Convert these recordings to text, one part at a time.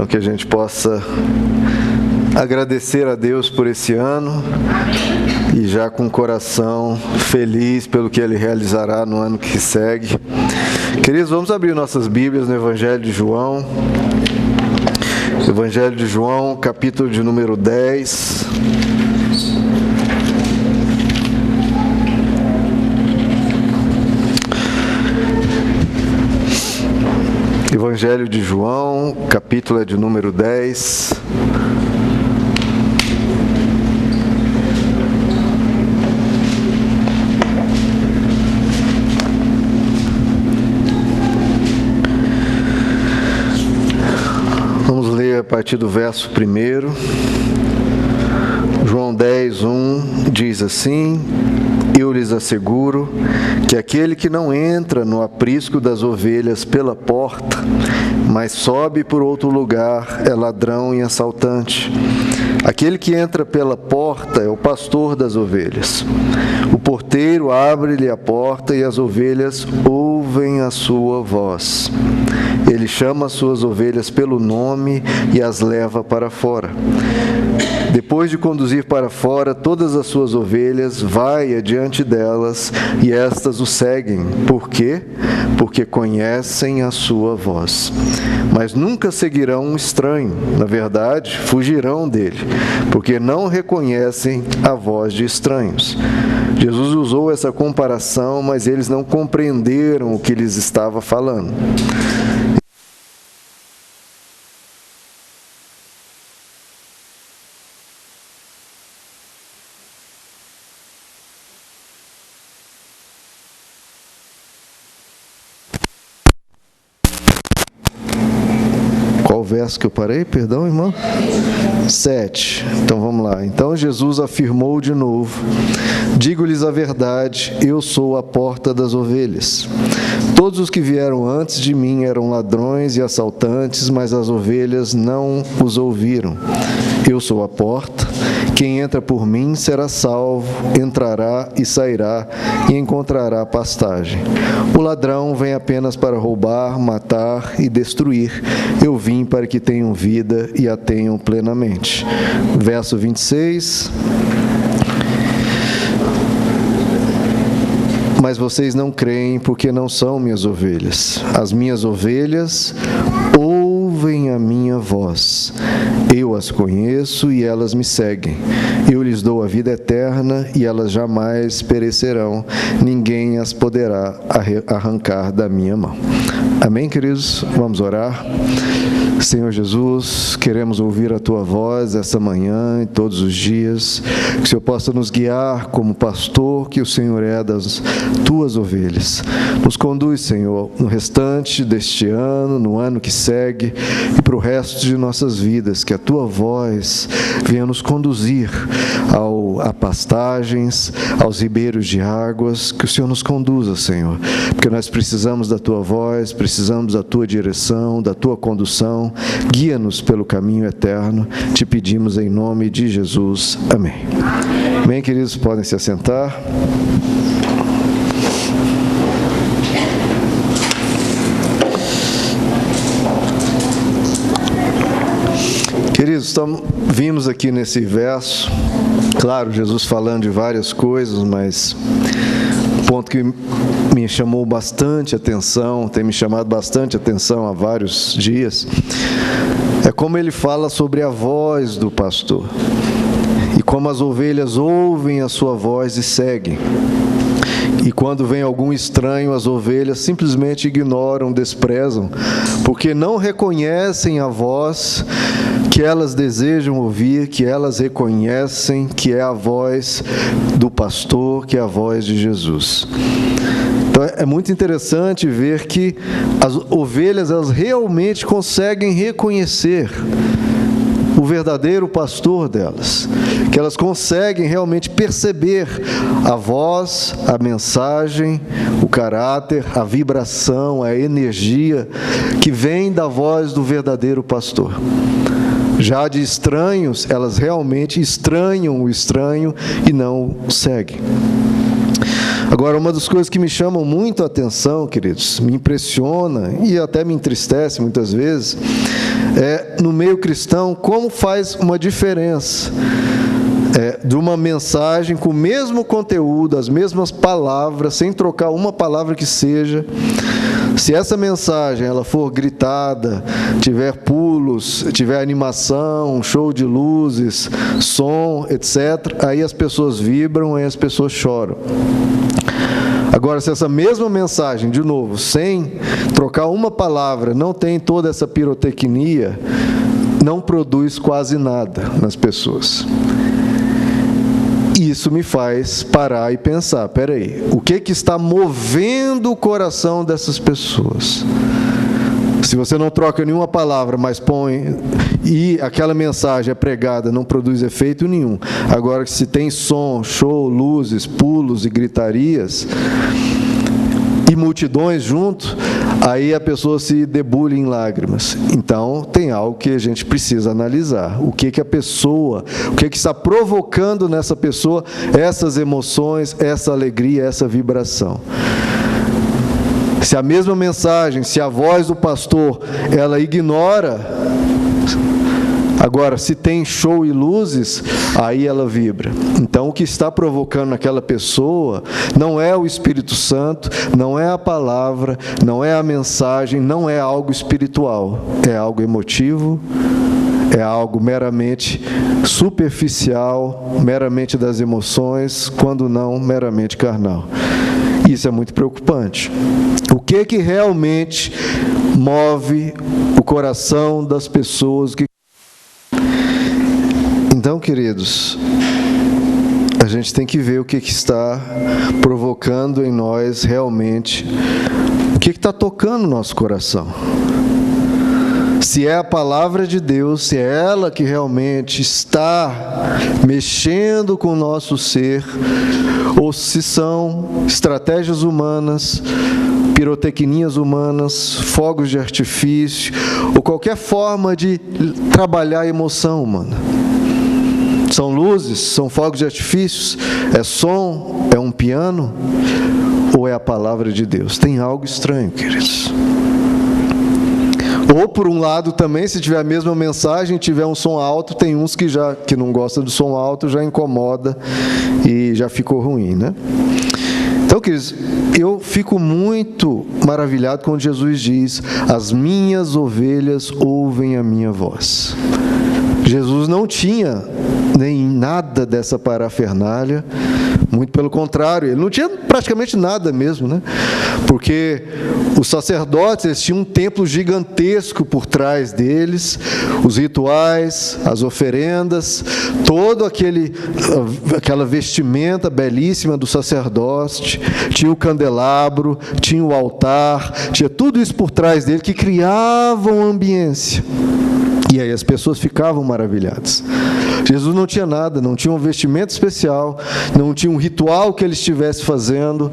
Então que a gente possa agradecer a Deus por esse ano e já com o coração feliz pelo que Ele realizará no ano que segue. Queridos, vamos abrir nossas Bíblias no Evangelho de João. Evangelho de João, capítulo de número 10. Evangelho de João, capítulo é de número 10. Vamos ler a partir do verso 1. João 10, 1 diz assim: Eu lhes asseguro que aquele que não entra no aprisco das ovelhas pela porta, mas sobe por outro lugar, é ladrão e assaltante. Aquele que entra pela porta é o pastor das ovelhas. O porteiro abre-lhe a porta e as ovelhas ouvem a sua voz. Ele chama as suas ovelhas pelo nome e as leva para fora. Depois de conduzir para fora todas as suas ovelhas, vai adiante delas e estas o seguem. Por quê? Porque conhecem a sua voz. Mas nunca seguirão um estranho. Na verdade, fugirão dele, porque não reconhecem a voz de estranhos. Jesus usou essa comparação, mas eles não compreenderam o que lhes estava falando. Qual verso que eu parei? Perdão, irmão? 7. Então vamos lá. Então Jesus afirmou de novo: Digo-lhes a verdade, eu sou a porta das ovelhas. Todos os que vieram antes de mim eram ladrões e assaltantes, mas as ovelhas não os ouviram. Eu sou a porta. Quem entra por mim será salvo, entrará e sairá e encontrará pastagem. O ladrão vem apenas para roubar, matar e destruir. Eu vim para que tenham vida e a tenham plenamente. Verso 26. Mas vocês não creem porque não são minhas ovelhas. As minhas ovelhas ouvem a minha voz. Eu as conheço e elas me seguem. Eu lhes dou a vida eterna e elas jamais perecerão. Ninguém as poderá arrancar da minha mão. Amém, queridos? Vamos orar. Senhor Jesus, queremos ouvir a Tua voz essa manhã e todos os dias, que o Senhor possa nos guiar como pastor que o Senhor é das Tuas ovelhas. Nos conduz, Senhor, no restante deste ano, no ano que segue e para o resto de nossas vidas, que a Tua voz venha nos conduzir a pastagens, aos ribeiros de águas, que o Senhor nos conduza, Senhor, porque nós precisamos da Tua voz, precisamos da Tua direção, da Tua condução. Guia-nos pelo caminho eterno, te pedimos em nome de Jesus. Amém. Amém, queridos, podem se assentar. Queridos, vimos aqui nesse verso, claro, Jesus falando de várias coisas, mas o ponto que me chamou bastante atenção, tem me chamado bastante atenção há vários dias, é como ele fala sobre a voz do pastor e como as ovelhas ouvem a sua voz e seguem. E quando vem algum estranho, as ovelhas simplesmente ignoram, desprezam, porque não reconhecem a voz que elas desejam ouvir, que elas reconhecem que é a voz do pastor, que é a voz de Jesus. Então é muito interessante ver que as ovelhas, elas realmente conseguem reconhecer o verdadeiro pastor delas, que elas conseguem realmente perceber a voz, a mensagem, o caráter, a vibração, a energia que vem da voz do verdadeiro pastor. Já de estranhos, elas realmente estranham o estranho e não o seguem. Agora, uma das coisas que me chamam muito a atenção, queridos, me impressiona e até me entristece muitas vezes, no meio cristão, como faz uma diferença de uma mensagem com o mesmo conteúdo, as mesmas palavras, sem trocar uma palavra que seja. Se essa mensagem ela for gritada, tiver pulos, tiver animação, show de luzes, som, etc., aí as pessoas vibram, aí as pessoas choram. Agora, se essa mesma mensagem, de novo, sem trocar uma palavra, não tem toda essa pirotecnia, não produz quase nada nas pessoas. Isso me faz parar e pensar, peraí, o que está movendo o coração dessas pessoas? Se você não troca nenhuma palavra, mas põe, e aquela mensagem é pregada, não produz efeito nenhum. Agora, se tem som, show, luzes, pulos e gritarias, e multidões junto, aí a pessoa se debulha em lágrimas. Então, tem algo que a gente precisa analisar. O que a pessoa, o que está provocando nessa pessoa essas emoções, essa alegria, essa vibração. Se a mesma mensagem, se a voz do pastor, ela ignora, agora, se tem show e luzes, aí ela vibra. Então, o que está provocando naquela pessoa não é o Espírito Santo, não é a palavra, não é a mensagem, não é algo espiritual, é algo emotivo, é algo meramente superficial, meramente das emoções, quando não meramente carnal. Isso é muito preocupante. O que realmente move o coração das pessoas que... Então, queridos, a gente tem que ver o que está provocando em nós realmente, o que está tocando o nosso coração. Se é a palavra de Deus, se é ela que realmente está mexendo com o nosso ser, ou se são estratégias humanas, pirotecnias humanas, fogos de artifício, ou qualquer forma de trabalhar a emoção humana. São luzes, são fogos de artifícios, é som, é um piano, ou é a palavra de Deus? Tem algo estranho, queridos. Ou, por um lado, também, se tiver a mesma mensagem, tiver um som alto, tem uns que não gostam do som alto, já incomoda e já ficou ruim, né? Então, queridos, eu fico muito maravilhado quando Jesus diz: as minhas ovelhas ouvem a minha voz. Jesus não tinha nem nada dessa parafernália, muito pelo contrário, ele não tinha praticamente nada mesmo, né? Porque os sacerdotes, eles tinham um templo gigantesco por trás deles, os rituais, as oferendas, todo aquela vestimenta belíssima do sacerdote, tinha o candelabro, tinha o altar, tinha tudo isso por trás dele que criavam ambiência. E aí as pessoas ficavam maravilhadas. Jesus não tinha nada, não tinha um vestimento especial, não tinha um ritual que ele estivesse fazendo,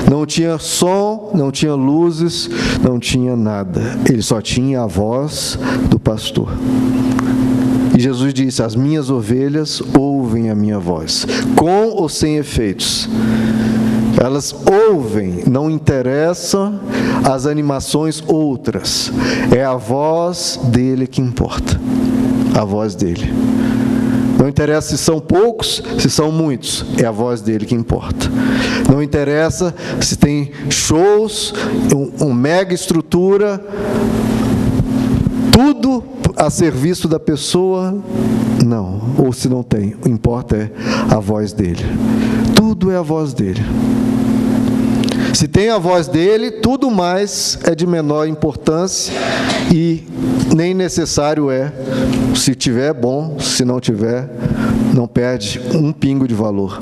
não tinha som, não tinha luzes, não tinha nada. Ele só tinha a voz do pastor. E Jesus disse: as minhas ovelhas ouvem a minha voz, com ou sem efeitos. Elas ouvem, não interessa as animações outras. É a voz dele que importa. A voz dele. Não interessa se são poucos, se são muitos. É a voz dele que importa. Não interessa se tem shows, uma mega estrutura, tudo a serviço da pessoa. Não. Ou se não tem. O que importa é a voz dele. Tudo é a voz dele. Se tem a voz dele, tudo mais é de menor importância e nem necessário é. Se tiver, bom. Se não tiver, não perde um pingo de valor.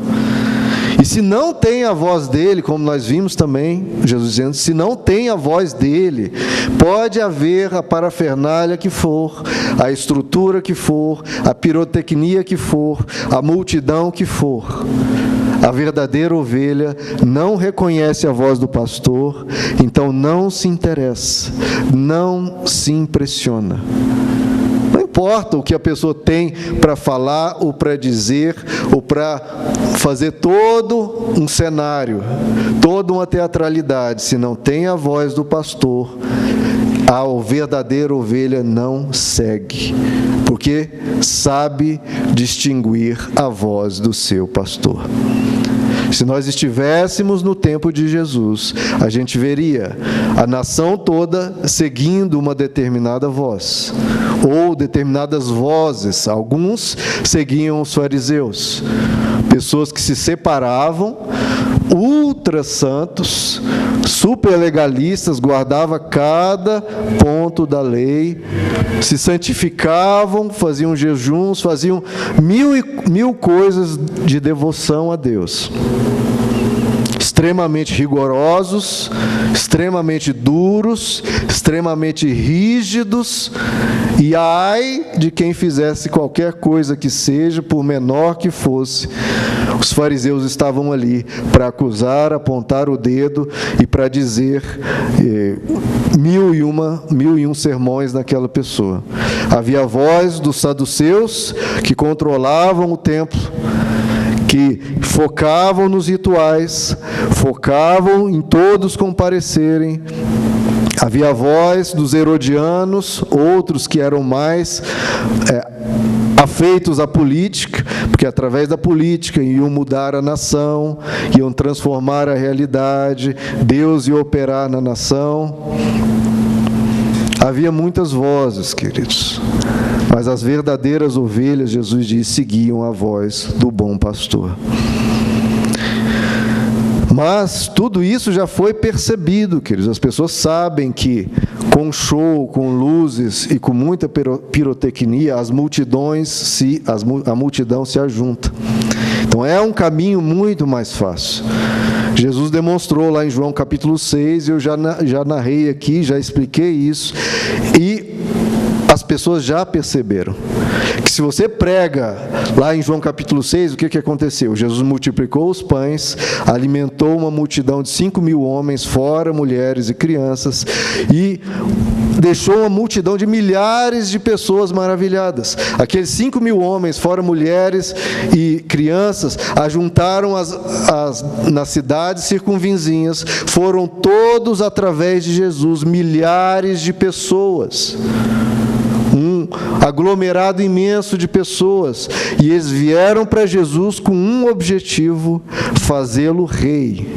E se não tem a voz dele, como nós vimos também, Jesus dizendo, se não tem a voz dele, pode haver a parafernália que for, a estrutura que for, a pirotecnia que for, a multidão que for. A verdadeira ovelha não reconhece a voz do pastor, então não se interessa, não se impressiona. Não importa o que a pessoa tem para falar, ou para dizer, ou para fazer todo um cenário, toda uma teatralidade, se não tem a voz do pastor, a verdadeira ovelha não segue, porque sabe distinguir a voz do seu pastor. Se nós estivéssemos no tempo de Jesus, a gente veria a nação toda seguindo uma determinada voz, ou determinadas vozes. Alguns seguiam os fariseus, pessoas que se separavam, ultra santos, super legalistas, guardavam cada ponto da lei, se santificavam, faziam jejuns, faziam mil coisas de devoção a Deus. Extremamente rigorosos, extremamente duros, extremamente rígidos, e ai de quem fizesse qualquer coisa que seja, por menor que fosse. Os fariseus estavam ali para acusar, apontar o dedo e para dizer mil e um sermões naquela pessoa. Havia a voz dos saduceus que controlavam o templo, que focavam nos rituais, focavam em todos comparecerem. Havia a voz dos herodianos, outros que eram mais afeitos à política, porque através da política iam mudar a nação, iam transformar a realidade, Deus ia operar na nação. Havia muitas vozes, queridos, mas as verdadeiras ovelhas, Jesus diz, seguiam a voz do bom pastor. Mas tudo isso já foi percebido, queridos. As pessoas sabem que com show, com luzes e com muita pirotecnia, a multidão se ajunta. Então é um caminho muito mais fácil. Jesus demonstrou lá em João capítulo 6, eu já narrei aqui, já expliquei isso, e as pessoas já perceberam que se você prega lá em João capítulo 6, o que aconteceu? Jesus multiplicou os pães, alimentou uma multidão de 5.000 homens, fora mulheres e crianças, e deixou uma multidão de milhares de pessoas maravilhadas. Aqueles 5.000 homens, fora mulheres e crianças, ajuntaram nas cidades circunvizinhas, foram todos através de Jesus, milhares de pessoas. Um aglomerado imenso de pessoas, e eles vieram para Jesus com um objetivo: fazê-lo rei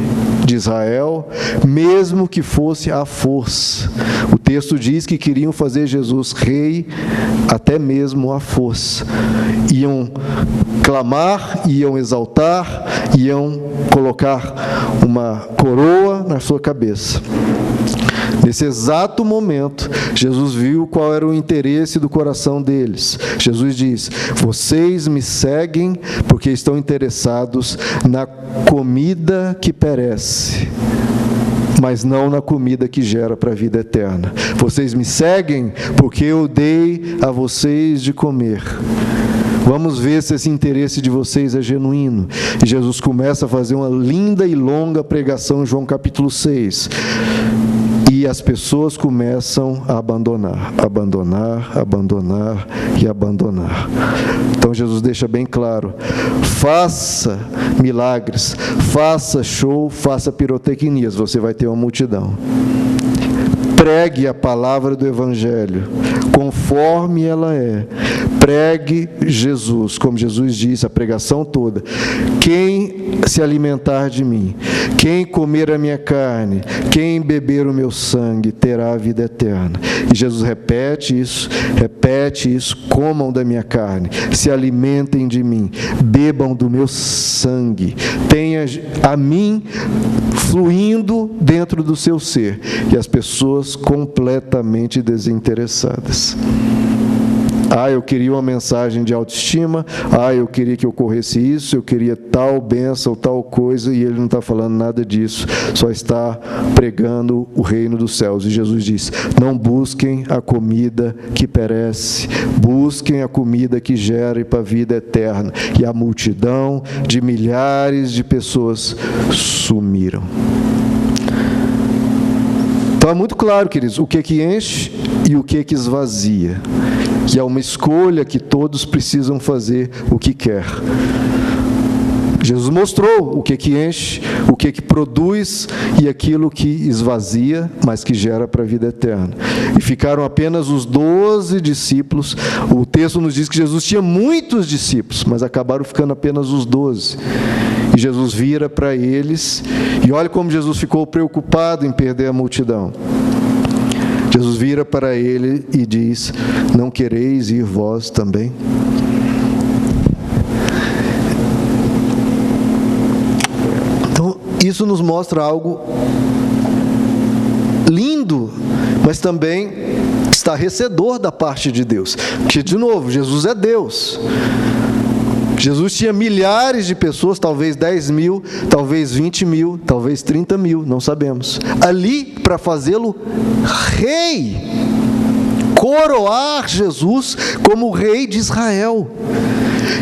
de Israel, mesmo que fosse à força. O texto diz que queriam fazer Jesus rei, até mesmo à força. Iam clamar, iam exaltar, iam colocar uma coroa na sua cabeça. Nesse exato momento, Jesus viu qual era o interesse do coração deles. Jesus diz: vocês me seguem porque estão interessados na comida que perece, mas não na comida que gera para a vida eterna. Vocês me seguem porque eu dei a vocês de comer. Vamos ver se esse interesse de vocês é genuíno. E Jesus começa a fazer uma linda e longa pregação em João capítulo 6. E as pessoas começam a abandonar. Então Jesus deixa bem claro: faça milagres, faça show, faça pirotecnias, você vai ter uma multidão. Pregue a palavra do Evangelho, conforme ela é. Pregue Jesus, como Jesus disse, a pregação toda. Quem se alimentar de mim, quem comer a minha carne, quem beber o meu sangue, terá a vida eterna. E Jesus repete isso, comam da minha carne, se alimentem de mim, bebam do meu sangue, tenha a mim fluindo dentro do seu ser. E as pessoas completamente desinteressadas. Eu queria uma mensagem de autoestima, eu queria que ocorresse isso, eu queria tal bênção, tal coisa, e ele não está falando nada disso, só está pregando o reino dos céus. E Jesus diz: não busquem a comida que perece, busquem a comida que gera para a vida eterna. E a multidão de milhares de pessoas sumiram. Então é muito claro, queridos, o que enche e o que esvazia. E é uma escolha que todos precisam fazer o que quer. Jesus mostrou o que enche, o que produz e aquilo que esvazia, mas que gera para a vida eterna. E ficaram apenas os 12 discípulos. O texto nos diz que Jesus tinha muitos discípulos, mas acabaram ficando apenas os 12. E Jesus vira para eles, e olha como Jesus ficou preocupado em perder a multidão. Jesus vira para ele e diz: não quereis ir vós também? Então, isso nos mostra algo lindo, mas também estarrecedor da parte de Deus. Porque, de novo, Jesus é Deus. Jesus tinha milhares de pessoas, talvez 10 mil, talvez 20 mil, talvez 30 mil, não sabemos, ali para fazê-lo rei, coroar Jesus como o rei de Israel.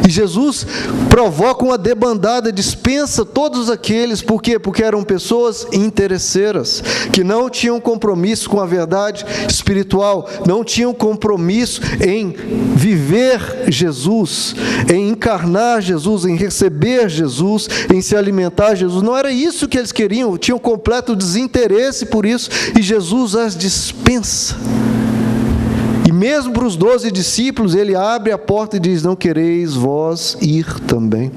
E Jesus provoca uma debandada, dispensa todos aqueles, por quê? Porque eram pessoas interesseiras, que não tinham compromisso com a verdade espiritual, não tinham compromisso em viver Jesus, em encarnar Jesus, em receber Jesus, em se alimentar de Jesus. Não era isso que eles queriam, tinham completo desinteresse por isso, e Jesus as dispensa. E mesmo para os 12 discípulos, ele abre a porta e diz: não quereis vós ir também?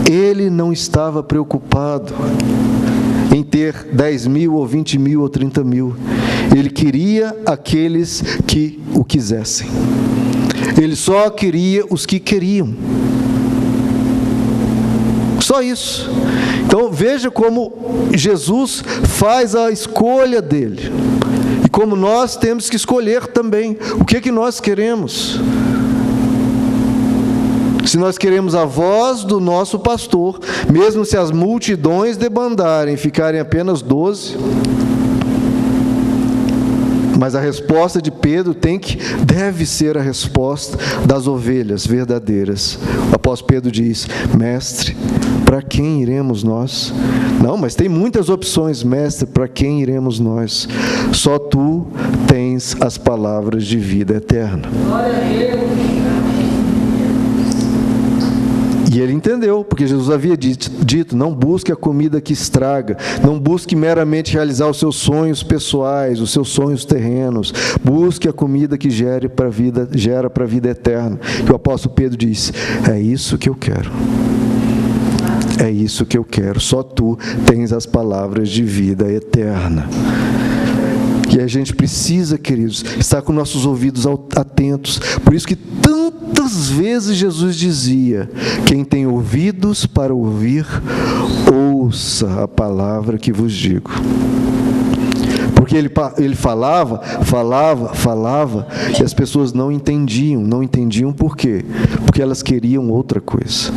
Ele não estava preocupado em ter 10 mil, ou 20 mil, ou 30 mil. Ele queria aqueles que o quisessem. Ele só queria os que queriam. Só isso. Então veja como Jesus faz a escolha dele. E como nós temos que escolher também o que nós queremos. Se nós queremos a voz do nosso pastor, mesmo se as multidões debandarem, ficarem apenas 12, mas a resposta de Pedro deve ser a resposta das ovelhas verdadeiras. O apóstolo Pedro diz: mestre, para quem iremos nós? Não, mas tem muitas opções, mestre, para quem iremos nós? Só tu tens as palavras de vida eterna. Glória a Deus. E ele entendeu, porque Jesus havia dito: não busque a comida que estraga, não busque meramente realizar os seus sonhos pessoais, os seus sonhos terrenos, busque a comida que gera para a vida eterna. E o apóstolo Pedro diz: é isso que eu quero. É isso que eu quero. Só tu tens as palavras de vida eterna. E a gente precisa, queridos, estar com nossos ouvidos atentos. Por isso que tantas vezes Jesus dizia: quem tem ouvidos para ouvir, ouça a palavra que vos digo. Porque ele falava, e as pessoas não entendiam. Não entendiam por quê? Porque elas queriam outra coisa.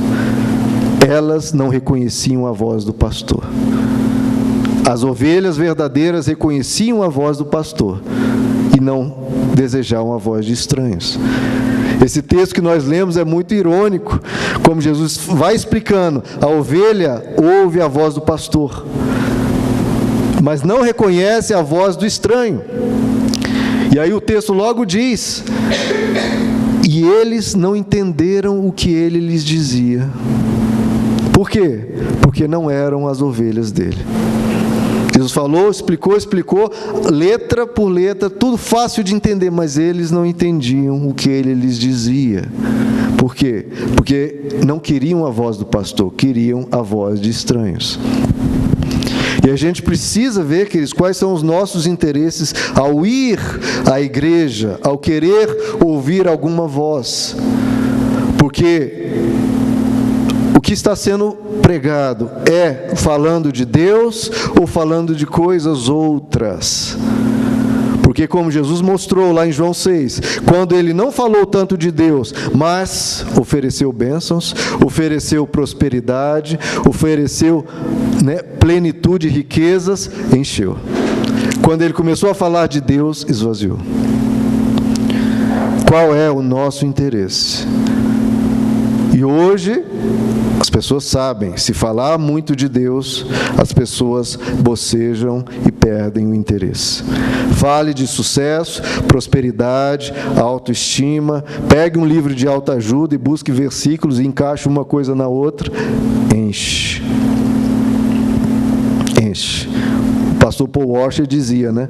Elas não reconheciam a voz do pastor. As ovelhas verdadeiras reconheciam a voz do pastor e não desejavam a voz de estranhos. Esse texto que nós lemos é muito irônico, como Jesus vai explicando: a ovelha ouve a voz do pastor, mas não reconhece a voz do estranho. E aí o texto logo diz: e eles não entenderam o que ele lhes dizia. Por quê? Porque não eram as ovelhas dele. Jesus falou, explicou, letra por letra, tudo fácil de entender, mas eles não entendiam o que ele lhes dizia. Por quê? Porque não queriam a voz do pastor, queriam a voz de estranhos. E a gente precisa ver, queridos, quais são os nossos interesses ao ir à igreja, ao querer ouvir alguma voz. Porque o que está sendo pregado é falando de Deus ou falando de coisas outras? Porque, como Jesus mostrou lá em João 6, quando ele não falou tanto de Deus, mas ofereceu bênçãos, ofereceu prosperidade, ofereceu plenitude e riquezas, encheu. Quando ele começou a falar de Deus, esvaziou. Qual é o nosso interesse? E hoje as pessoas sabem, se falar muito de Deus, as pessoas bocejam e perdem o interesse. Fale de sucesso, prosperidade, autoestima, pegue um livro de autoajuda e busque versículos e encaixe uma coisa na outra, enche. pastor Paul Washer dizia, né?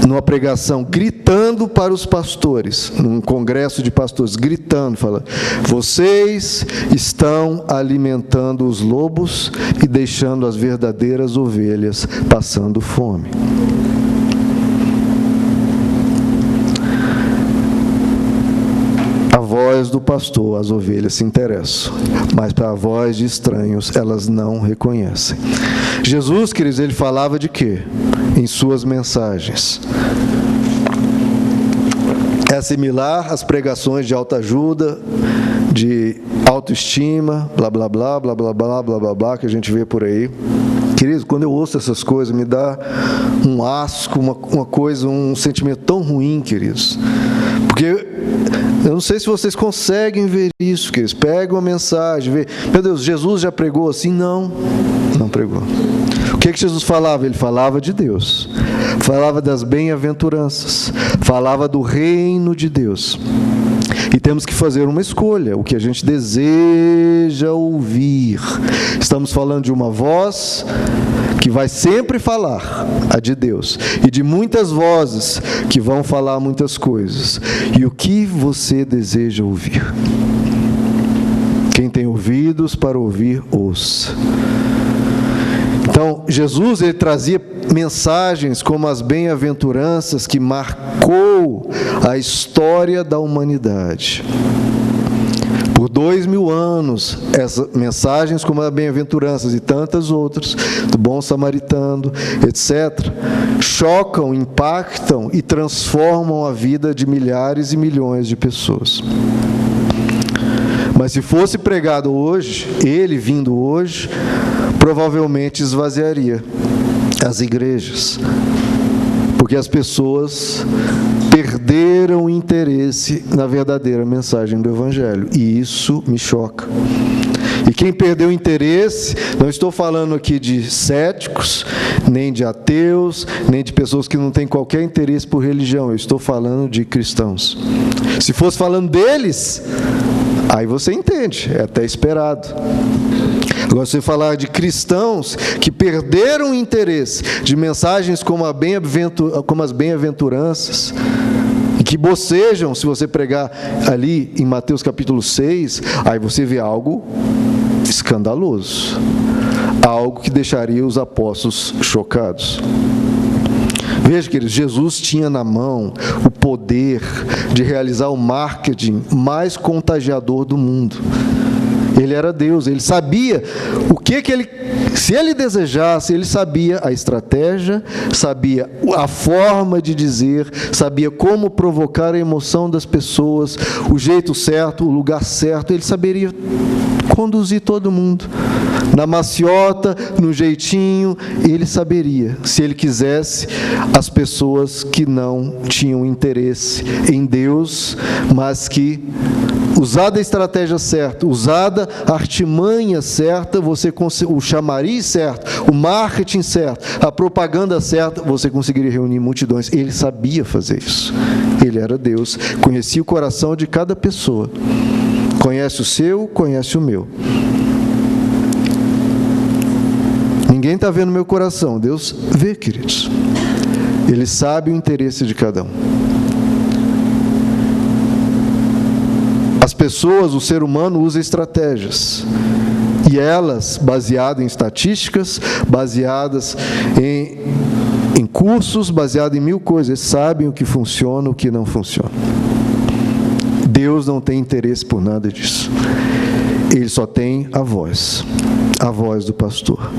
Numa pregação, gritando para os pastores, num congresso de pastores, gritando, falando: vocês estão alimentando os lobos e deixando as verdadeiras ovelhas passando fome. A voz do pastor, as ovelhas se interessam, mas para a voz de estranhos, elas não reconhecem. Jesus, queridos, ele falava de quê? Em suas mensagens. É similar às pregações de autoajuda, de autoestima, blá, blá, blá, blá, blá, blá, blá, blá, blá, que a gente vê por aí. Queridos, quando eu ouço essas coisas, me dá um asco, uma coisa, um sentimento tão ruim, queridos. Porque eu não sei se vocês conseguem ver isso, queridos. Pega uma mensagem, vê. Meu Deus, Jesus já pregou assim? Não pregou. O que Jesus falava? Ele falava de Deus. Falava das bem-aventuranças. Falava do reino de Deus. E temos que fazer uma escolha, o que a gente deseja ouvir. Estamos falando de uma voz que vai sempre falar, a de Deus, e de muitas vozes que vão falar muitas coisas. E o que você deseja ouvir? Quem tem ouvidos para ouvir, ouça. Então, Jesus, ele trazia mensagens como as bem-aventuranças que marcou a história da humanidade. Por 2000 anos, essas mensagens como as bem-aventuranças e tantas outras, do bom samaritano, etc., chocam, impactam e transformam a vida de milhares e milhões de pessoas. Mas se fosse pregado hoje, ele vindo hoje, provavelmente esvaziaria as igrejas, porque as pessoas perderam o interesse na verdadeira mensagem do Evangelho, e isso me choca. E quem perdeu o interesse, não estou falando aqui de céticos, nem de ateus, nem de pessoas que não têm qualquer interesse por religião, eu estou falando de cristãos. Se fosse falando deles, aí você entende, é até esperado. Agora, se você falar de cristãos que perderam o interesse de mensagens como as bem-aventuranças, e que bocejam, se você pregar ali em Mateus capítulo 6, aí você vê algo escandaloso, algo que deixaria os apóstolos chocados. Veja, queridos, Jesus tinha na mão o poder de realizar o marketing mais contagiador do mundo. Ele era Deus, ele sabia o que ele, se ele desejasse, ele sabia a estratégia, sabia a forma de dizer, sabia como provocar a emoção das pessoas, o jeito certo, o lugar certo, ele saberia conduzir todo mundo. Na maciota, no jeitinho, ele saberia, se ele quisesse, as pessoas que não tinham interesse em Deus, mas que, usada a estratégia certa, usada a artimanha certa, o chamariz certo, o marketing certo, a propaganda certa, você conseguiria reunir multidões. Ele sabia fazer isso. Ele era Deus, conhecia o coração de cada pessoa. Conhece o seu, conhece o meu. Ninguém está vendo meu coração, Deus vê, queridos. Ele sabe o interesse de cada um. As pessoas, o ser humano usa estratégias, e elas, baseadas em estatísticas, baseadas em cursos, baseadas em mil coisas, sabem o que funciona, o que não funciona. Deus não tem interesse por nada disso. Ele só tem a voz do pastor.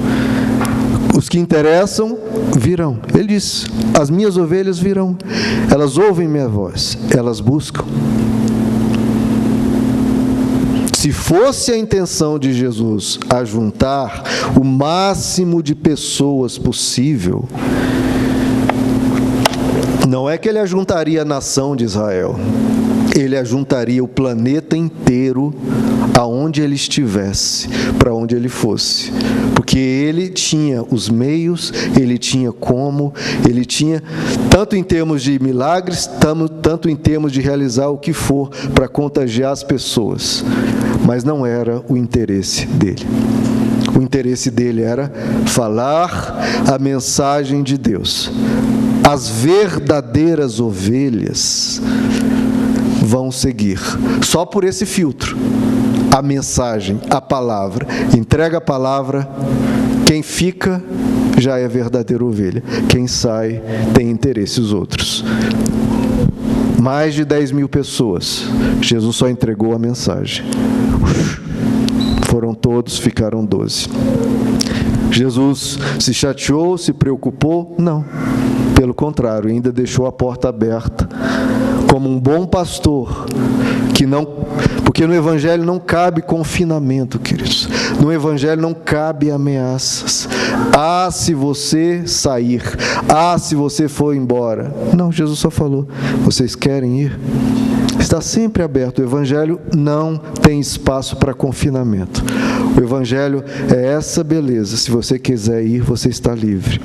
Os que interessam virão. Ele diz: as minhas ovelhas virão. Elas ouvem minha voz, elas buscam. Se fosse a intenção de Jesus ajuntar o máximo de pessoas possível, não é que ele ajuntaria a nação de Israel, ele ajuntaria o planeta inteiro aonde ele estivesse, para onde ele fosse, porque ele tinha os meios, ele tinha como, ele tinha, tanto em termos de milagres, tanto em termos de realizar o que for para contagiar as pessoas, mas não era o interesse dele. O interesse dele era falar a mensagem de Deus. As verdadeiras ovelhas vão seguir, só por esse filtro. A mensagem, a palavra. Entrega a palavra, quem fica já é verdadeira ovelha. Quem sai tem interesse os outros. Mais de 10.000 pessoas, Jesus só entregou a mensagem. Foram todos, ficaram 12. Jesus se chateou, se preocupou? Não. Pelo contrário, ainda deixou a porta aberta. Como um bom pastor, porque no Evangelho não cabe confinamento, queridos. No Evangelho não cabe ameaças. Se você sair, se você for embora. Não, Jesus só falou, vocês querem ir? Está sempre aberto. O Evangelho não tem espaço para confinamento. O Evangelho é essa beleza. Se você quiser ir, você está livre.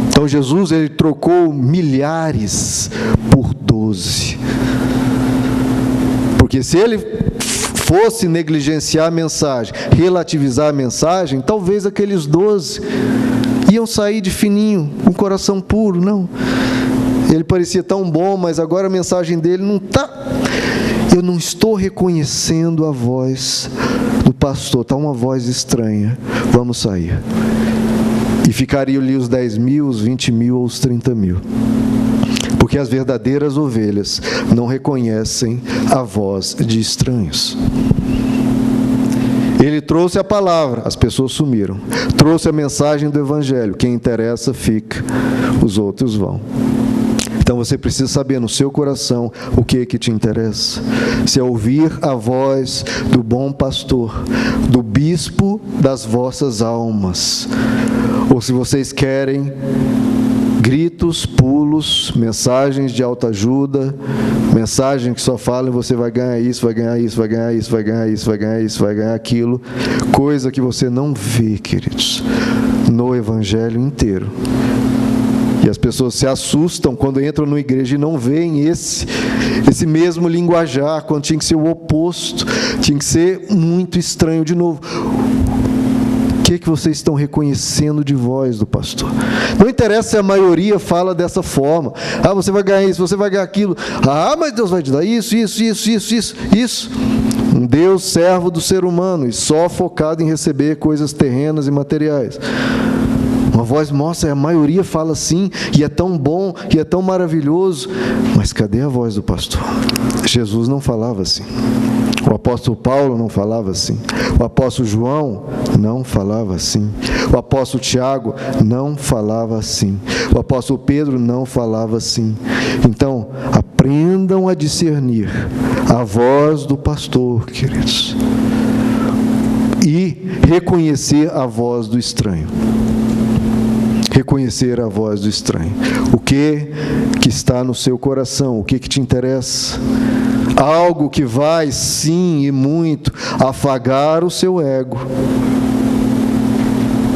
Então Jesus, ele trocou milhares por 12. Porque se ele fosse negligenciar a mensagem, relativizar a mensagem, talvez aqueles 12 iam sair de fininho, com coração puro. Não. Ele parecia tão bom, mas agora a mensagem dele não está. Eu não estou reconhecendo a voz do pastor, está uma voz estranha. Vamos sair. E ficariam ali os 10.000, os 20.000 ou os 30.000. Porque as verdadeiras ovelhas não reconhecem a voz de estranhos. Ele trouxe a palavra, as pessoas sumiram. Trouxe a mensagem do Evangelho. Quem interessa, fica. Os outros vão. Então você precisa saber no seu coração o que te interessa. Se é ouvir a voz do bom pastor, do bispo das vossas almas, ou se vocês querem gritos, pulos, mensagens de autoajuda, mensagem que só falam você vai ganhar isso, vai ganhar isso, vai ganhar isso, vai ganhar isso, vai ganhar isso, vai ganhar aquilo, coisa que você não vê, queridos, no Evangelho inteiro. E as pessoas se assustam quando entram na igreja e não veem esse mesmo linguajar, quando tinha que ser o oposto, tinha que ser muito estranho de novo. O que vocês estão reconhecendo de voz do pastor? Não interessa se a maioria fala dessa forma. Você vai ganhar isso, você vai ganhar aquilo. Mas Deus vai te dar isso. Um Deus servo do ser humano e só focado em receber coisas terrenas e materiais. Uma voz mostra, a maioria fala assim, e é tão bom, e é tão maravilhoso. Mas cadê a voz do pastor? Jesus não falava assim. O apóstolo Paulo não falava assim. O apóstolo João não falava assim. O apóstolo Tiago não falava assim. O apóstolo Pedro não falava assim. Então, aprendam a discernir a voz do pastor, queridos, e reconhecer a voz do estranho. Reconhecer a voz do estranho. O que está no seu coração? O que te interessa? Algo que vai, sim, e muito, afagar o seu ego.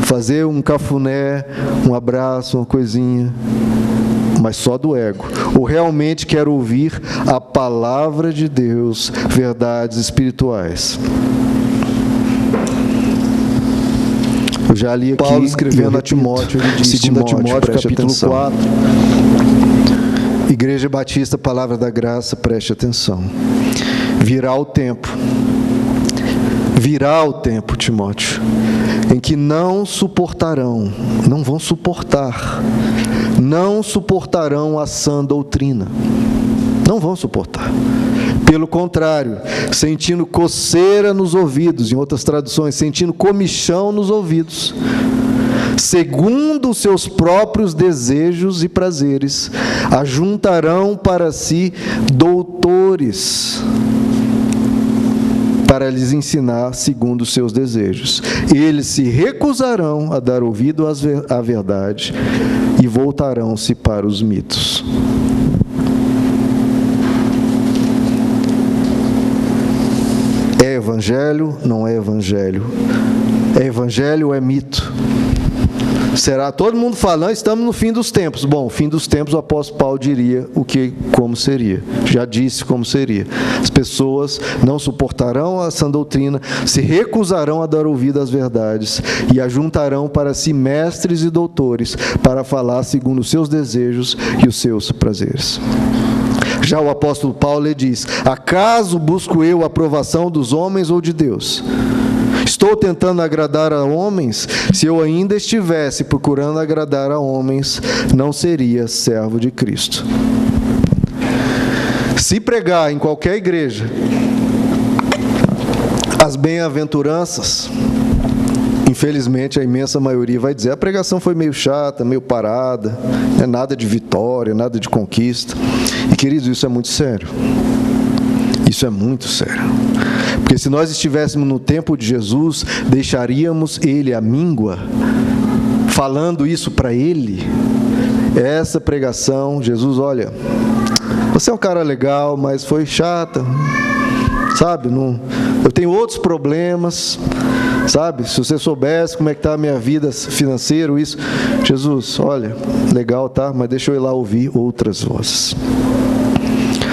Fazer um cafuné, um abraço, uma coisinha, mas só do ego. Ou realmente quer ouvir a palavra de Deus, verdades espirituais. Eu já li aqui, Paulo escrevendo a Timóteo, ele diz, 2 Timóteo, capítulo 4. Igreja Batista, Palavra da Graça, preste atenção. Virá o tempo, Timóteo, em que não vão suportarão a sã doutrina. Não vão suportar. Pelo contrário, sentindo coceira nos ouvidos, em outras traduções, sentindo comichão nos ouvidos, segundo os seus próprios desejos e prazeres, ajuntarão para si doutores, para lhes ensinar segundo os seus desejos. Eles se recusarão a dar ouvido à verdade e voltarão-se para os mitos. É evangelho? Não é evangelho. É evangelho ou é mito? Será todo mundo falando, estamos no fim dos tempos. Bom, o fim dos tempos, o apóstolo Paulo diria como seria. Já disse como seria. As pessoas não suportarão a sã doutrina, se recusarão a dar ouvido às verdades e ajuntarão para si mestres e doutores para falar segundo os seus desejos e os seus prazeres. Já o apóstolo Paulo lhe diz: acaso busco eu a aprovação dos homens ou de Deus? Estou tentando agradar a homens? Se eu ainda estivesse procurando agradar a homens, não seria servo de Cristo. Se pregar em qualquer igreja as bem-aventuranças, infelizmente a imensa maioria vai dizer: a pregação foi meio chata, meio parada, não é nada de vitória, nada de conquista. E queridos, isso é muito sério. Isso é muito sério. Porque se nós estivéssemos no tempo de Jesus, deixaríamos ele à míngua, falando isso para ele. Essa pregação, Jesus, olha, você é um cara legal, mas foi chata, sabe? Eu tenho outros problemas, sabe? Se você soubesse como é que está a minha vida financeira, isso. Jesus, olha, legal, tá? Mas deixa eu ir lá ouvir outras vozes.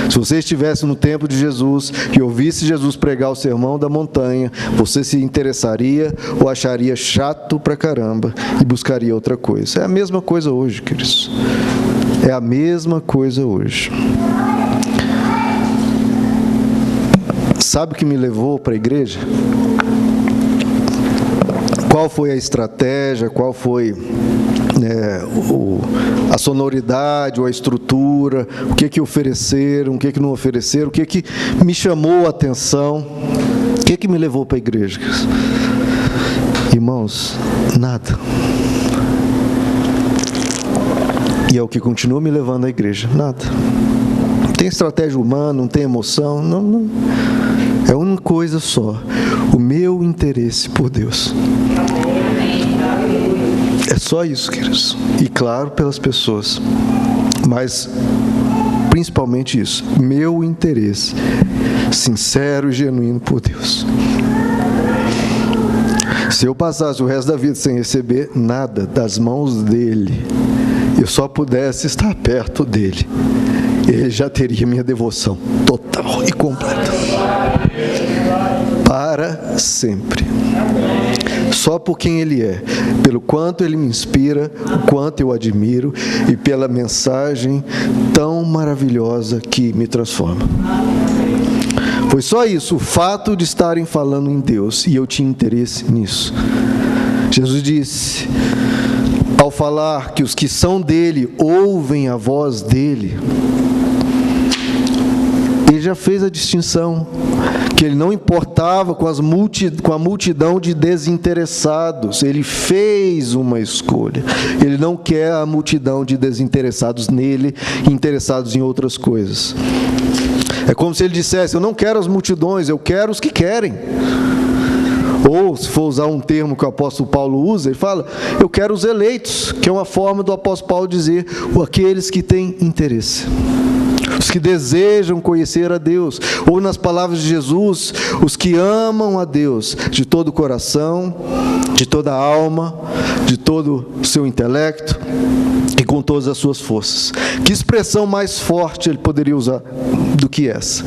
Se você estivesse no tempo de Jesus e ouvisse Jesus pregar o sermão da montanha, você se interessaria ou acharia chato pra caramba e buscaria outra coisa. É a mesma coisa hoje, queridos. É a mesma coisa hoje. Sabe o que me levou para a igreja? Qual foi a estratégia? Qual foi a sonoridade ou a estrutura? O que ofereceram? O que não ofereceram? O que me chamou a atenção? O que me levou para a igreja? Irmãos, nada. E é o que continua me levando à igreja. Nada. Não tem estratégia humana, não tem emoção. Não. É uma coisa só: o meu interesse por Deus. É só isso, queridos. E claro, pelas pessoas. Mas principalmente isso: meu interesse sincero e genuíno por Deus. Se eu passasse o resto da vida sem receber nada das mãos dele, eu só pudesse estar perto dele, ele já teria minha devoção total e completa. Para sempre. Só por quem ele é, pelo quanto ele me inspira, o quanto eu admiro e pela mensagem tão maravilhosa que me transforma. Foi só isso, o fato de estarem falando em Deus, e eu tinha interesse nisso. Jesus disse, ao falar que os que são dele ouvem a voz dele, ele já fez a distinção, que ele não importava com a multidão de desinteressados. Ele fez uma escolha. Ele não quer a multidão de desinteressados nele, interessados em outras coisas. É como se ele dissesse: eu não quero as multidões, eu quero os que querem. Ou, se for usar um termo que o apóstolo Paulo usa, ele fala: eu quero os eleitos, que é uma forma do apóstolo Paulo dizer aqueles que têm interesse, os que desejam conhecer a Deus, ou nas palavras de Jesus, os que amam a Deus de todo o coração, de toda a alma, de todo o seu intelecto e com todas as suas forças. Que expressão mais forte ele poderia usar do que essa?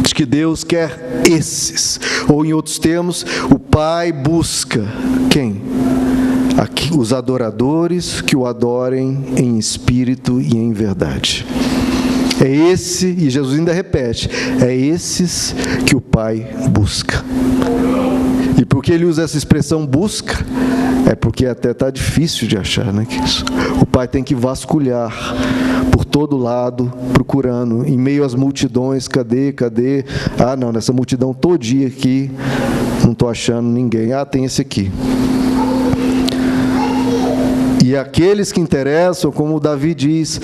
De que Deus quer esses, ou em outros termos, o Pai busca quem? Os adoradores que o adorem em espírito e em verdade. É esse, e Jesus ainda repete, é esses que o Pai busca. E por que ele usa essa expressão busca? É porque até está difícil de achar, né? O Pai tem que vasculhar por todo lado, procurando, em meio às multidões, cadê? Ah, não, nessa multidão todinha aqui, não estou achando ninguém. Ah, tem esse aqui. E aqueles que interessam, como o Davi diz,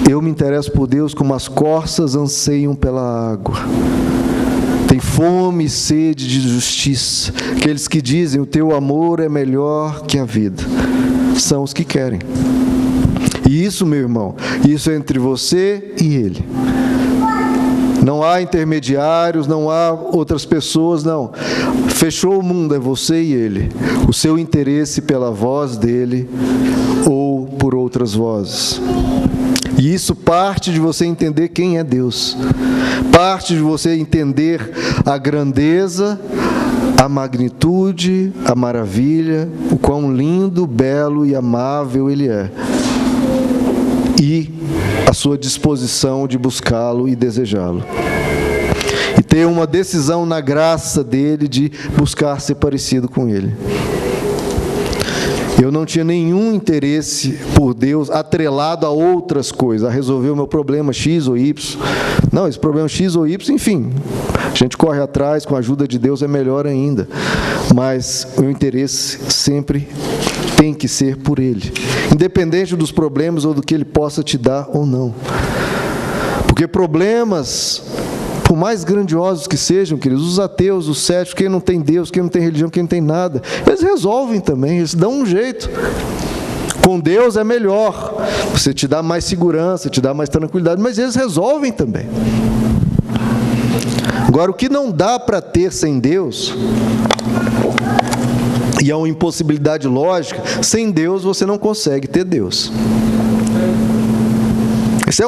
eu me interesso por Deus como as corças anseiam pela água. Tem fome e sede de justiça. Aqueles que dizem, o teu amor é melhor que a vida, são os que querem. E isso, meu irmão, isso é entre você e ele. Não há intermediários, não há outras pessoas, não. Fechou o mundo, é você e Ele. O seu interesse pela voz dEle ou por outras vozes. E isso parte de você entender quem é Deus. Parte de você entender a grandeza, a magnitude, a maravilha, o quão lindo, belo e amável Ele é. E a sua disposição de buscá-lo e desejá-lo. E ter uma decisão na graça dEle de buscar ser parecido com Ele. Eu não tinha nenhum interesse por Deus atrelado a outras coisas, a resolver o meu problema X ou Y. Não, esse problema X ou Y, enfim, a gente corre atrás, com a ajuda de Deus é melhor ainda. Mas o meu interesse sempre tem que ser por Ele, independente dos problemas ou do que Ele possa te dar ou não. Porque problemas, por mais grandiosos que sejam, queridos, os ateus, os céticos, quem não tem Deus, quem não tem religião, quem não tem nada, eles resolvem também, eles dão um jeito. Com Deus é melhor, você te dá mais segurança, te dá mais tranquilidade, mas eles resolvem também. Agora, o que não dá para ter sem Deus, e é uma impossibilidade lógica, sem Deus você não consegue ter Deus. Essa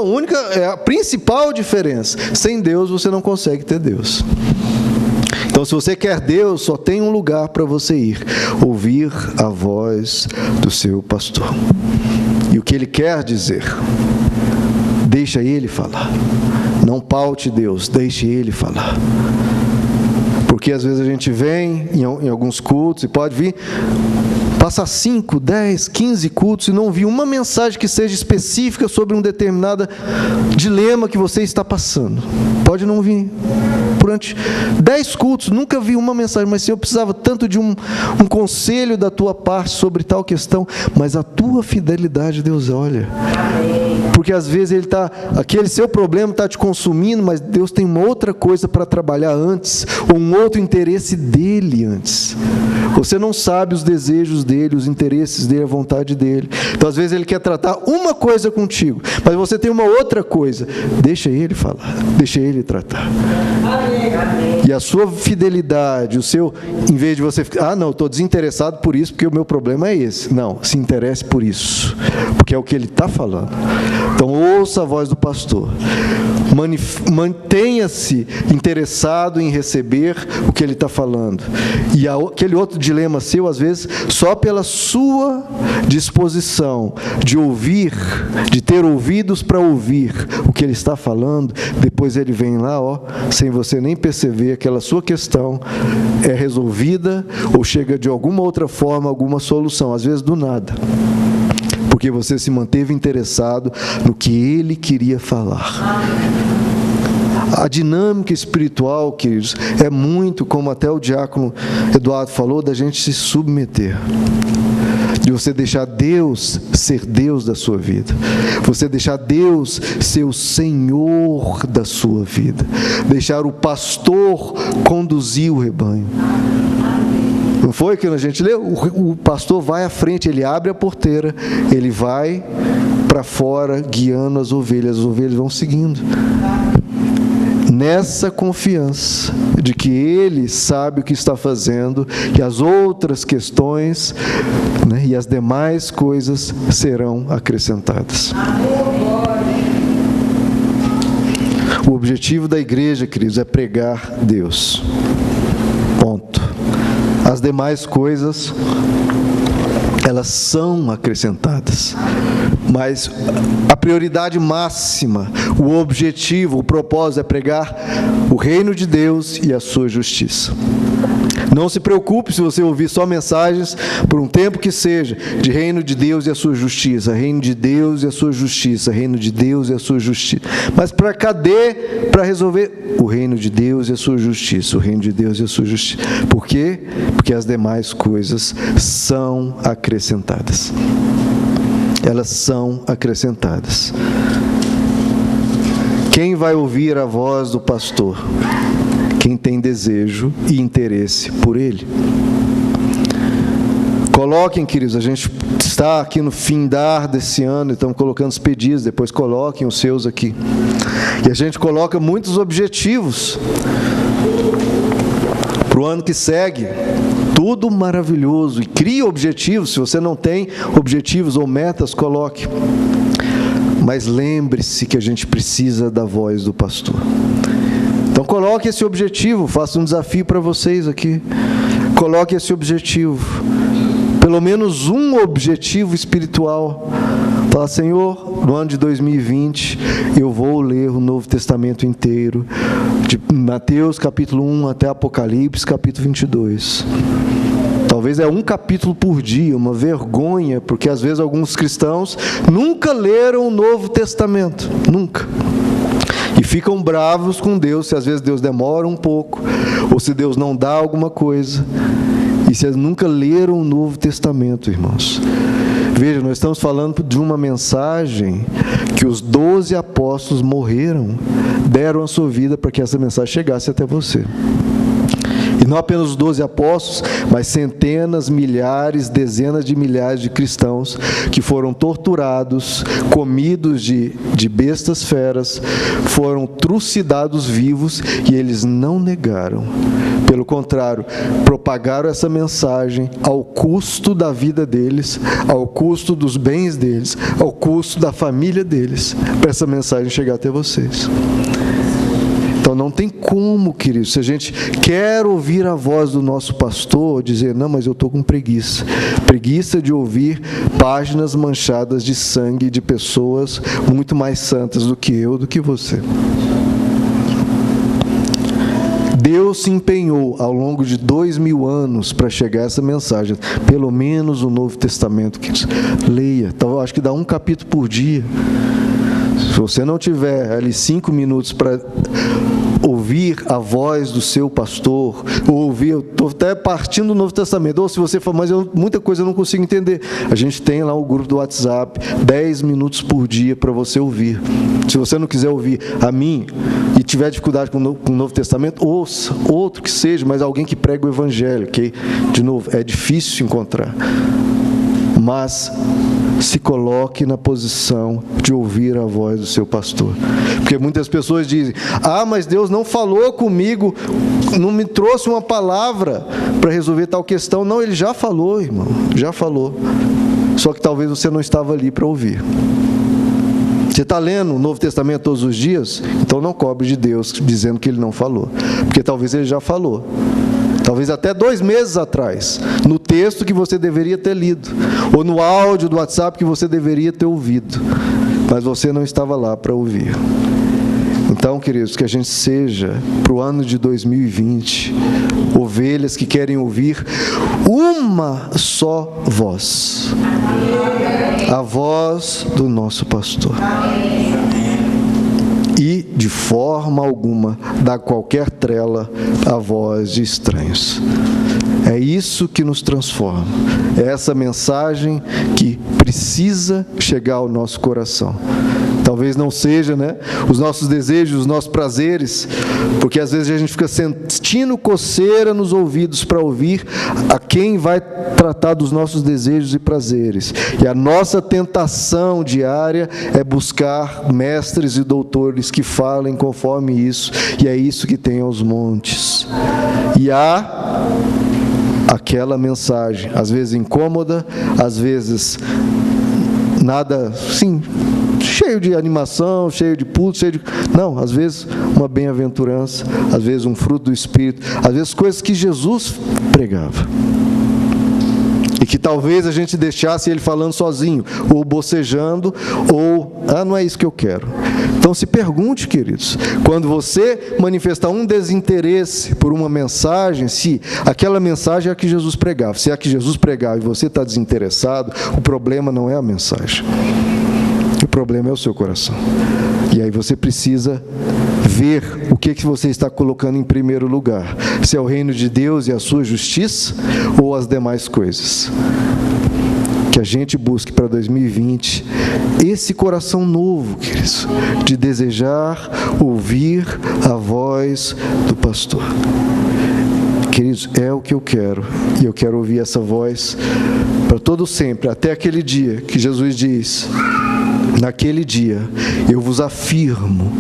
é a principal diferença. Sem Deus você não consegue ter Deus. Então, se você quer Deus, só tem um lugar para você ir: ouvir a voz do seu pastor. E o que ele quer dizer, deixa ele falar. Não paute Deus, deixe ele falar. Porque às vezes a gente vem em alguns cultos e pode vir, passa 5, 10, 15 cultos e não ouvir uma mensagem que seja específica sobre um determinado dilema que você está passando. Pode não vir. Durante 10 cultos, nunca vi uma mensagem, mas Senhor, eu precisava tanto de um conselho da tua parte sobre tal questão, mas a tua fidelidade, Deus olha. Porque às vezes aquele seu problema está te consumindo, mas Deus tem uma outra coisa para trabalhar antes, ou um outro interesse dele antes. Você não sabe os desejos dele, os interesses dele, a vontade dele. Então às vezes ele quer tratar uma coisa contigo, mas você tem uma outra coisa. Deixa ele falar, deixa ele tratar. E a sua fidelidade, em vez de você ficar, não, estou desinteressado por isso, porque o meu problema é esse. Não, se interesse por isso, porque é o que ele está falando. Então ouça a voz do pastor. Mantenha-se interessado em receber o que ele está falando. E aquele outro dilema seu, às vezes, só pela sua disposição de ouvir, de ter ouvidos para ouvir o que ele está falando, depois ele vem lá, sem você nem perceber, aquela sua questão é resolvida ou chega de alguma outra forma, alguma solução, às vezes do nada. Porque você se manteve interessado no que ele queria falar. A dinâmica espiritual, queridos, é muito, como até o diácono Eduardo falou, da gente se submeter. De você deixar Deus ser Deus da sua vida. Você deixar Deus ser o Senhor da sua vida. Deixar o pastor conduzir o rebanho. Não foi que a gente leu? O pastor vai à frente, ele abre a porteira, ele vai para fora guiando as ovelhas vão seguindo. Nessa confiança de que ele sabe o que está fazendo, que as outras questões, e as demais coisas serão acrescentadas. O objetivo da igreja, queridos, é pregar Deus. Ponto. As demais coisas, elas são acrescentadas. Mas a prioridade máxima, o objetivo, o propósito é pregar o reino de Deus e a sua justiça. Não se preocupe se você ouvir só mensagens, por um tempo que seja, de reino de Deus e a sua justiça, reino de Deus e a sua justiça, reino de Deus e a sua justiça. Mas para cadê? Para resolver o reino de Deus e a sua justiça, o reino de Deus e a sua justiça. Por quê? Porque as demais coisas são acrescentadas. Elas são acrescentadas. Quem vai ouvir a voz do pastor? Quem tem desejo e interesse por ele. Coloquem, queridos, a gente está aqui no findar desse ano, estamos colocando os pedidos, depois coloquem os seus aqui. E a gente coloca muitos objetivos para o ano que segue. Tudo maravilhoso. E crie objetivos. Se você não tem objetivos ou metas, coloque. Mas lembre-se que a gente precisa da voz do pastor. Então coloque esse objetivo. Faça um desafio para vocês aqui. Coloque esse objetivo. Pelo menos um objetivo espiritual. Fala, Senhor, no ano de 2020, eu vou ler o Novo Testamento inteiro, de Mateus capítulo 1 até Apocalipse capítulo 22. Talvez é um capítulo por dia, uma vergonha, porque às vezes alguns cristãos nunca leram o Novo Testamento, nunca. E ficam bravos com Deus, se às vezes Deus demora um pouco, ou se Deus não dá alguma coisa. E se eles nunca leram o Novo Testamento, irmãos. Veja, nós estamos falando de uma mensagem que os 12 apóstolos morreram, deram a sua vida para que essa mensagem chegasse até você. E não apenas os 12 apóstolos, mas centenas, milhares, dezenas de milhares de cristãos que foram torturados, comidos de bestas feras, foram trucidados vivos e eles não negaram. Pelo contrário, propagaram essa mensagem ao custo da vida deles, ao custo dos bens deles, ao custo da família deles, para essa mensagem chegar até vocês. Então não tem como, queridos, se a gente quer ouvir a voz do nosso pastor, dizer, não, mas eu estou com preguiça. Preguiça de ouvir páginas manchadas de sangue de pessoas muito mais santas do que eu, do que você. Deus se empenhou ao longo de 2000 anos para chegar a essa mensagem. Pelo menos o Novo Testamento, queridos. Leia. Então, eu acho que dá um capítulo por dia. Se você não tiver ali 5 minutos para ouvir a voz do seu pastor, ou ouvir, eu estou até partindo do Novo Testamento, ou se você fala, mas muita coisa eu não consigo entender, a gente tem lá o grupo do WhatsApp, 10 minutos por dia para você ouvir. Se você não quiser ouvir a mim, e tiver dificuldade com o Novo Testamento, ouça, outro que seja, mas alguém que prega o Evangelho, que, de novo, é difícil encontrar. Mas se coloque na posição de ouvir a voz do seu pastor. Porque muitas pessoas dizem, mas Deus não falou comigo, não me trouxe uma palavra para resolver tal questão. Não, Ele já falou, irmão, já falou. Só que talvez você não estava ali para ouvir. Você está lendo o Novo Testamento todos os dias? Então não cobre de Deus dizendo que Ele não falou. Porque talvez Ele já falou. Talvez até 2 meses atrás, no texto que você deveria ter lido, ou no áudio do WhatsApp que você deveria ter ouvido, mas você não estava lá para ouvir. Então, queridos, que a gente seja, para o ano de 2020, ovelhas que querem ouvir uma só voz, a voz do nosso pastor. E, de forma alguma, dar qualquer trela à voz de estranhos. É isso que nos transforma. É essa mensagem que precisa chegar ao nosso coração. Talvez não seja, os nossos desejos, os nossos prazeres, porque às vezes a gente fica sentindo coceira nos ouvidos para ouvir a quem vai tratar dos nossos desejos e prazeres. E a nossa tentação diária é buscar mestres e doutores que falem conforme isso, e é isso que tem aos montes. E há aquela mensagem, às vezes incômoda, às vezes nada, sim, cheio de animação, cheio de pulo, não, às vezes uma bem-aventurança, às vezes um fruto do Espírito, às vezes coisas que Jesus pregava. E que talvez a gente deixasse ele falando sozinho, ou bocejando, ou, não é isso que eu quero. Então se pergunte, queridos, quando você manifestar um desinteresse por uma mensagem, se aquela mensagem é a que Jesus pregava, se é a que Jesus pregava e você está desinteressado, o problema não é a mensagem. O problema é o seu coração. E aí você precisa ver o que você está colocando em primeiro lugar. Se é o reino de Deus e a sua justiça, ou as demais coisas. Que a gente busque para 2020 esse coração novo, queridos, de desejar ouvir a voz do pastor. Queridos, é o que eu quero, e eu quero ouvir essa voz para todo sempre, até aquele dia que Jesus diz: naquele dia eu vos afirmo,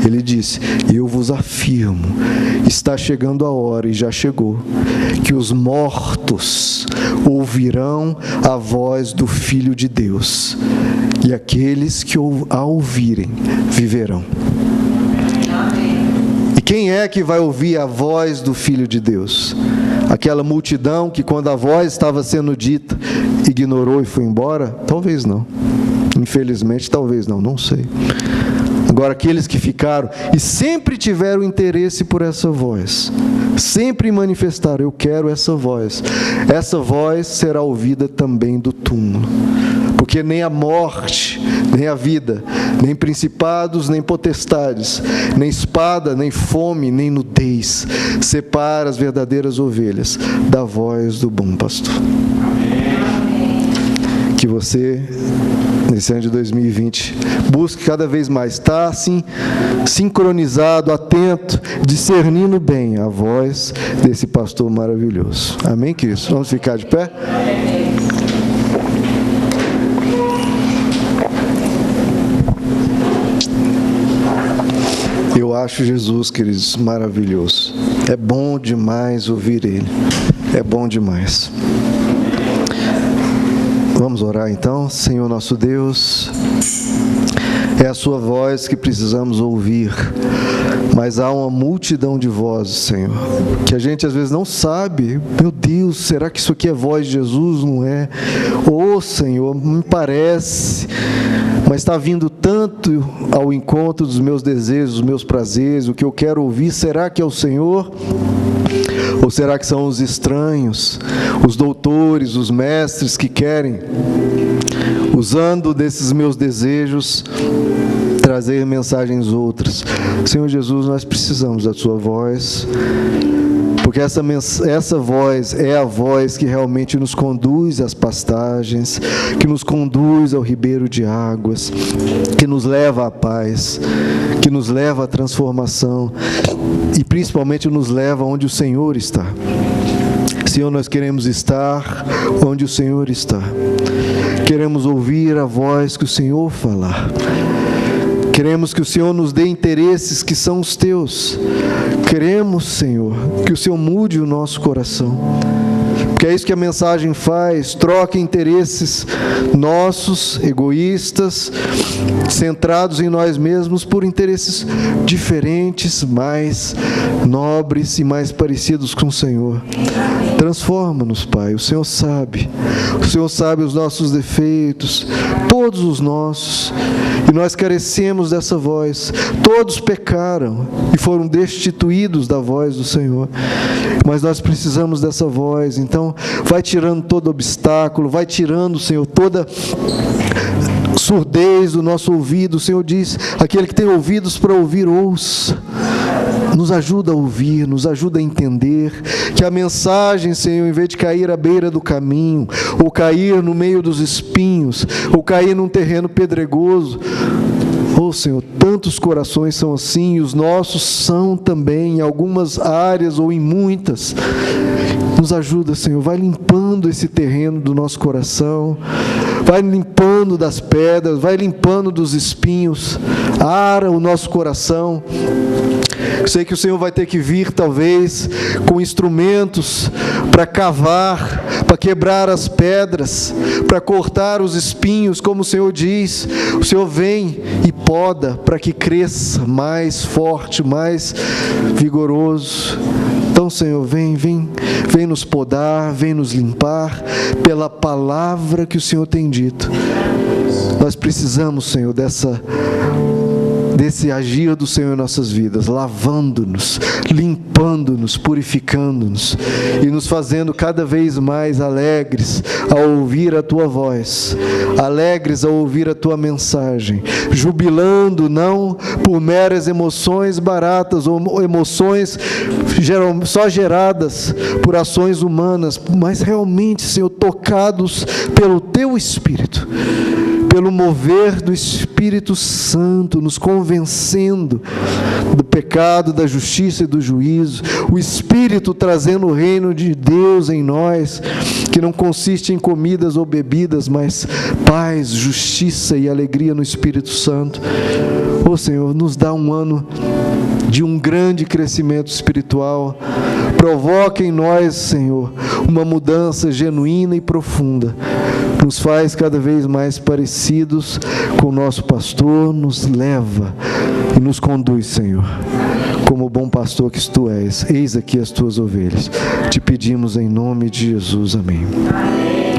ele disse, eu vos afirmo, está chegando a hora, e já chegou, que os mortos ouvirão a voz do Filho de Deus, e aqueles que a ouvirem viverão. E quem é que vai ouvir a voz do Filho de Deus? Aquela multidão que, quando a voz estava sendo dita, ignorou e foi embora? Talvez não. Infelizmente, talvez não, não sei. Agora, aqueles que ficaram e sempre tiveram interesse por essa voz, sempre manifestaram: eu quero essa voz será ouvida também do túmulo. Porque nem a morte, nem a vida, nem principados, nem potestades, nem espada, nem fome, nem nudez, separa as verdadeiras ovelhas da voz do bom pastor. Que você, nesse ano de 2020, busque cada vez mais estar assim, sincronizado, atento, discernindo bem a voz desse pastor maravilhoso. Amém, queridos? Vamos ficar de pé? Eu acho Jesus, queridos, maravilhoso. É bom demais ouvir Ele. É bom demais. Vamos orar então. Senhor nosso Deus, é a sua voz que precisamos ouvir, mas há uma multidão de vozes, Senhor, que a gente às vezes não sabe. Meu Deus, será que isso aqui é voz de Jesus? Não é? Oh, Senhor, me parece, mas está vindo tanto ao encontro dos meus desejos, dos meus prazeres, o que eu quero ouvir. Será que é o Senhor? Ou será que são os estranhos, os doutores, os mestres que querem, usando desses meus desejos, trazer mensagens outras? Senhor Jesus, nós precisamos da sua voz, porque essa voz é a voz que realmente nos conduz às pastagens, que nos conduz ao ribeiro de águas, que nos leva à paz, que nos leva à transformação e principalmente nos leva onde o Senhor está. Senhor, nós queremos estar onde o Senhor está. Queremos ouvir a voz que o Senhor falar. Queremos que o Senhor nos dê interesses que são os teus. Queremos, Senhor, que o Senhor mude o nosso coração. Porque é isso que a mensagem faz: troca interesses nossos, egoístas, centrados em nós mesmos, por interesses diferentes, mais nobres e mais parecidos com o Senhor. Transforma-nos, Pai. O Senhor sabe os nossos defeitos, todos os nossos, e nós carecemos dessa voz. Todos pecaram e foram destituídos da voz do Senhor, mas nós precisamos dessa voz. Então, vai tirando todo obstáculo, vai tirando, Senhor, toda surdez do nosso ouvido. O Senhor diz: aquele que tem ouvidos para ouvir, ouça. Nos ajuda a ouvir, nos ajuda a entender que a mensagem, Senhor, em vez de cair à beira do caminho, ou cair no meio dos espinhos, ou cair num terreno pedregoso, oh, Senhor, tantos corações são assim, e os nossos são também, em algumas áreas ou em muitas. Nos ajuda, Senhor, vai limpando esse terreno do nosso coração, vai limpando das pedras, vai limpando dos espinhos, ara o nosso coração. Eu sei que o Senhor vai ter que vir, talvez, com instrumentos para cavar, para quebrar as pedras, para cortar os espinhos, como o Senhor diz. O Senhor vem e poda para que cresça mais forte, mais vigoroso. Então, Senhor, vem nos podar, vem nos limpar pela palavra que o Senhor tem dito. Nós precisamos, Senhor, desse agir do Senhor em nossas vidas, lavando-nos, limpando-nos, purificando-nos e nos fazendo cada vez mais alegres ao ouvir a Tua voz, alegres ao ouvir a Tua mensagem, jubilando não por meras emoções baratas ou emoções só geradas por ações humanas, mas realmente, Senhor, tocados pelo Teu Espírito, pelo mover do Espírito Santo, nos convencendo do pecado, da justiça e do juízo, o Espírito trazendo o reino de Deus em nós, que não consiste em comidas ou bebidas, mas paz, justiça e alegria no Espírito Santo. Ô Senhor, nos dá um ano de um grande crescimento espiritual. Provoca em nós, Senhor, uma mudança genuína e profunda. Nos faz cada vez mais parecidos com o nosso pastor, nos leva e nos conduz, Senhor, como o bom pastor que Tu és. Eis aqui as Tuas ovelhas. Te pedimos em nome de Jesus. Amém.